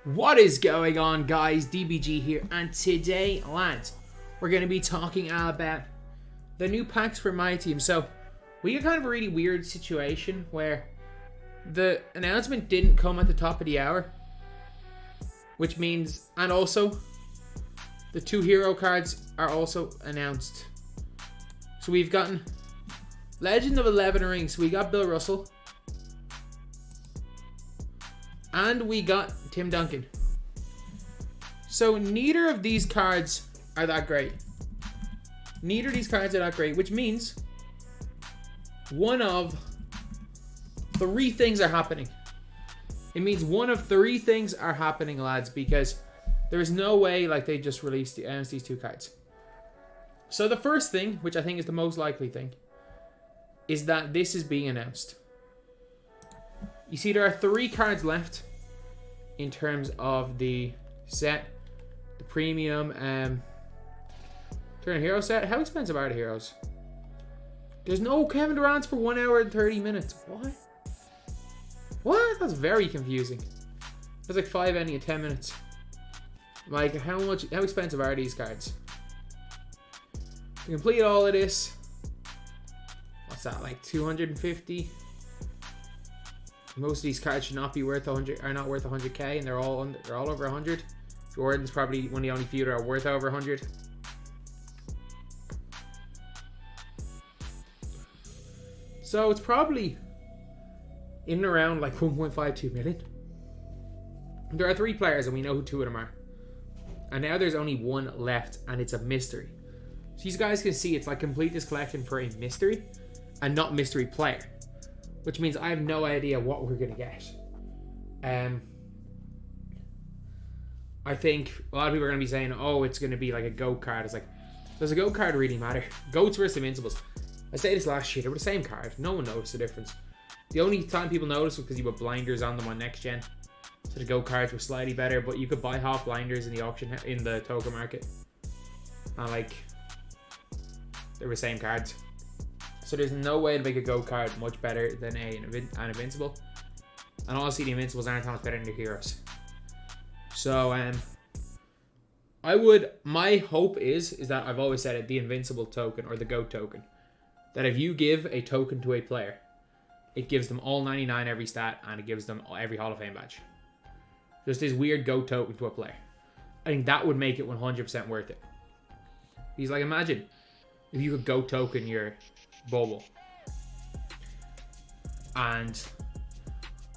What is going on, guys? DBG here, and today, lads, we're going to be talking about the new packs for my team. So, we got kind of a really weird situation where the announcement didn't come at the top of the hour, which means, and also, the 2 hero cards are also announced. So we've gotten Legend of 11 Rings. We got Bill Russell. And we got Tim Duncan. So neither of these cards are that great. Neither of these cards are that great, which means one of 3 things are happening. It means one of 3 things are happening, lads, because there's no way like they just announced these 2 cards. So the first thing, which I think is the most likely thing, is that this is being announced. You see, there are 3 cards left in terms of the set, the premium turn hero set. How expensive are the heroes? There's no Kevin Durant's for 1 hour and 30 minutes. What? That's very confusing. That's like 5 any in 10 minutes. Like, how expensive are these cards? To complete all of this, what's that, like 250? Most of these cards should not be worth 100, are not worth 100k, and they're all over 100. Jordan's probably one of the only few that are worth over 100. So it's probably in and around like 1.52 million. There are 3 players, and we know who 2 of them are. And now there's only 1 left, and it's a mystery. So you guys can see it's like complete this collection for a mystery, and not mystery player. Which means I have no idea what we're going to get. I think a lot of people are going to be saying, oh, it's going to be like a GOAT card. It's like, does a GOAT card really matter? GOATs versus Invincibles. I say this last year, they were the same card. No one noticed the difference. The only time people noticed was because you put blinders on them on next gen. So the GOAT cards were slightly better, but you could buy half blinders in the auction, in the token market. And like, they were the same cards. So there's no way to make a GOAT card much better than an Invincible. And honestly, the Invincibles aren't that much better than the heroes. So, my hope is that I've always said it, the Invincible token or the GOAT token. That if you give a token to a player, it gives them all 99 every stat, and it gives them every Hall of Fame badge. Just this weird GOAT token to a player. I think that would make it 100% worth it. Because like, imagine if you could GOAT token your Bobo and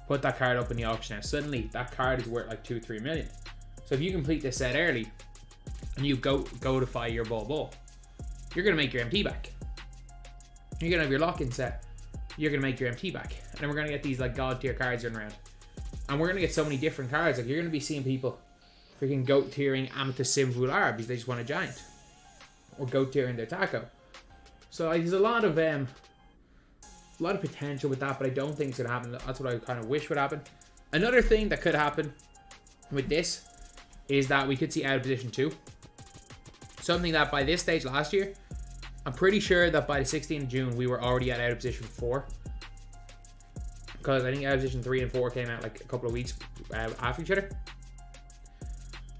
put that card up in the auction house. Suddenly that card is worth like 2-3 million. So if you complete this set early and you goatify your Bobo, you're gonna make your MT back. You're gonna have your lock-in set, you're gonna make your MT back, and then we're gonna get these like god tier cards running around, and we're gonna get so many different cards. Like, you're gonna be seeing people freaking GOAT tiering Amethyst Simvular because they just want a giant, or GOAT tiering their taco. So like, there's a lot of potential with that, but I don't think it's gonna happen. That's what I kind of wish would happen. Another thing that could happen with this is that we could see out of position 2. Something that by this stage last year, I'm pretty sure that by the 16th of June we were already at out of position 4. Because I think out of position 3 and 4 came out like a couple of weeks after each other.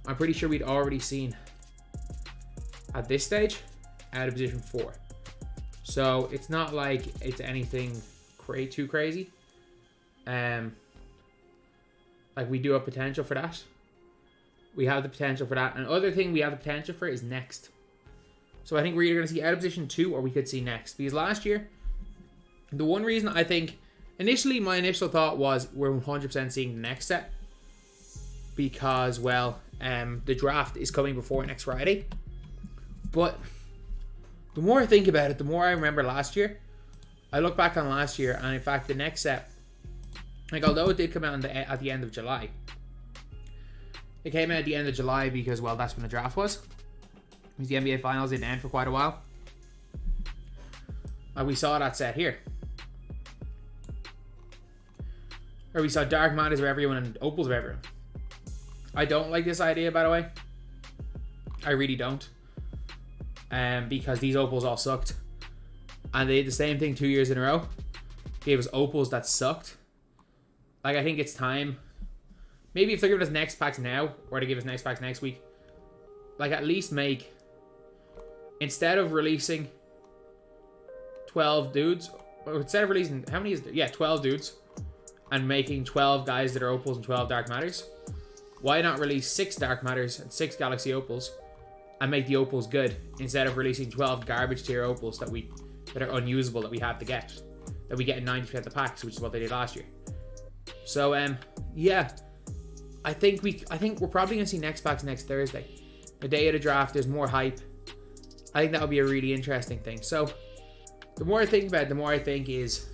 I'm pretty sure we'd already seen at this stage out of position 4. So it's not like it's anything too crazy. Like, we do have potential for that. We have the potential for that. And other thing we have the potential for is next. So I think we're either going to see out of position 2 or we could see next. Because last year, the one reason I think initially, my initial thought was we're 100% seeing the next set. Because, well, the draft is coming before next Friday. But the more I think about it, the more I remember last year. I look back on last year, and in fact, the next set, like, although it did come out at the end of July, it came out at the end of July because, well, that's when the draft was. Because the NBA Finals didn't end for quite a while. And we saw that set here. Or we saw Dark Matters of everyone and Opals of everyone. I don't like this idea, by the way. I really don't. Because these Opals all sucked. And they did the same thing 2 years in a row. Gave us Opals that sucked. Like, I think it's time maybe if they're giving us next packs now, or they give us next packs next week, like at least make, instead of releasing 12 dudes, or instead of releasing, how many is there? Yeah, 12 dudes, and making 12 guys that are opals and 12 dark matters, why not release 6 dark matters and 6 galaxy opals and make the opals good, instead of releasing 12 garbage tier opals that are unusable, that we have to get, that we get in 90% of the packs, which is what they did last year. So yeah, I think we're probably gonna see next packs next Thursday, the day of the draft. There's more hype. I think that would be a really interesting thing. So the more I think about it, the more I think is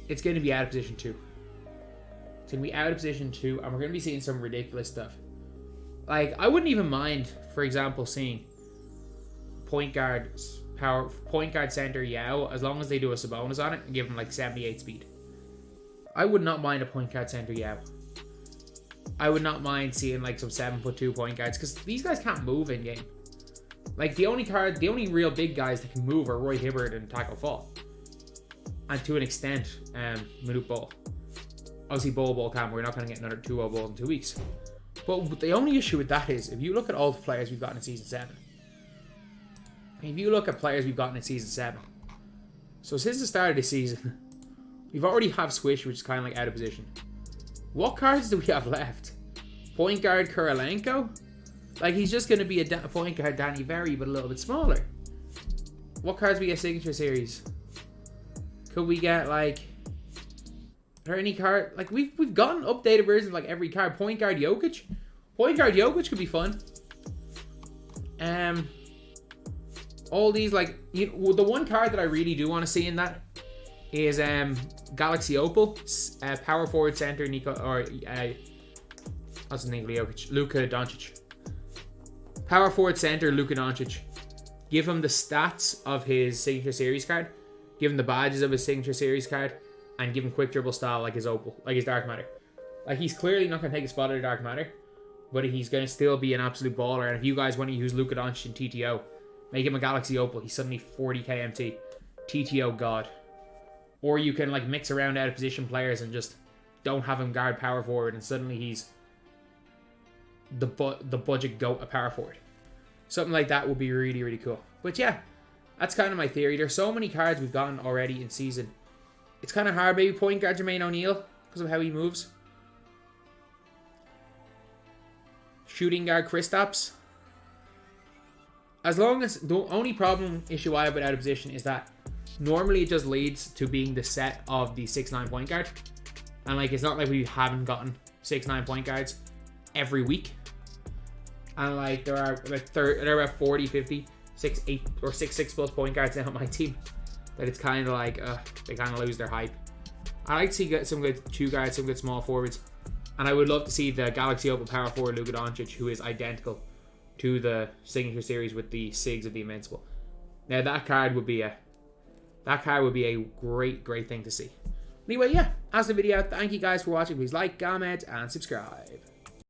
it's going to be out of position 2. It's going to be out of position 2, and we're going to be seeing some ridiculous stuff. Like, I wouldn't even mind, for example, seeing point guard center Yao, as long as they do a Sabonis on it and give him like 78 speed. I would not mind a point guard center Yao. I would not mind seeing like some 7'2" point guards, because these guys can't move in game. Like, the only real big guys that can move are Roy Hibbert and Taco Fall. And to an extent, Manute Bol. Obviously, Bol can. We're not going to get another 2-0 Bol in 2 weeks. But the only issue with that is, if you look at all the players we've gotten in Season 7. So since the start of the season, we've already have Swish, which is kind of like out of position. What cards do we have left? Point guard Kurolenko? Like, he's just going to be a point guard Danny Very, but a little bit smaller. What cards we get signature series? Could we get, like... Are there any card... Like, we've gotten updated versions of, like, every card. Point guard Jokic? Point guard Jokic could be fun. All these, like... the one card that I really do want to see in that is Galaxy Opal. Power forward center Nico... Or... what's his name? Jokic. Luka Doncic. Power forward center Luka Doncic. Give him the stats of his signature series card. Give him the badges of his signature series card. And give him quick dribble style like his opal. Like his dark matter. Like, he's clearly not going to take a spot at a dark matter. But he's going to still be an absolute baller. And if you guys want to use Luka Doncic in TTO, make him a Galaxy Opal. He's suddenly 40 KMT. TTO God. Or you can, like, mix around out of position players and just don't have him guard power forward. And suddenly he's the budget goat at power forward. Something like that would be really, really cool. But yeah, that's kind of my theory. There's so many cards we've gotten already in season. It's kind of hard. Maybe point guard Jermaine O'Neal because of how he moves. Shooting guard Kristaps. As long as... The only issue I have with out of position is that normally it just leads to being the set of the 6'9" point guard. And, like, it's not like we haven't gotten 6'9" point guards every week. And, like, there are about 40, 50, 6'8", or 6'6" plus point guards now on my team. That it's kind of like, they kind of lose their hype. I like to see some good 2 guards, some good small forwards. And I would love to see the Galaxy Opal power forward Luka Doncic, who is identical to the signature series with the SIGs of the Invincible. Now, that card would be a great, great thing to see. Anyway, yeah, that's the video. Thank you guys for watching. Please like, comment, and subscribe.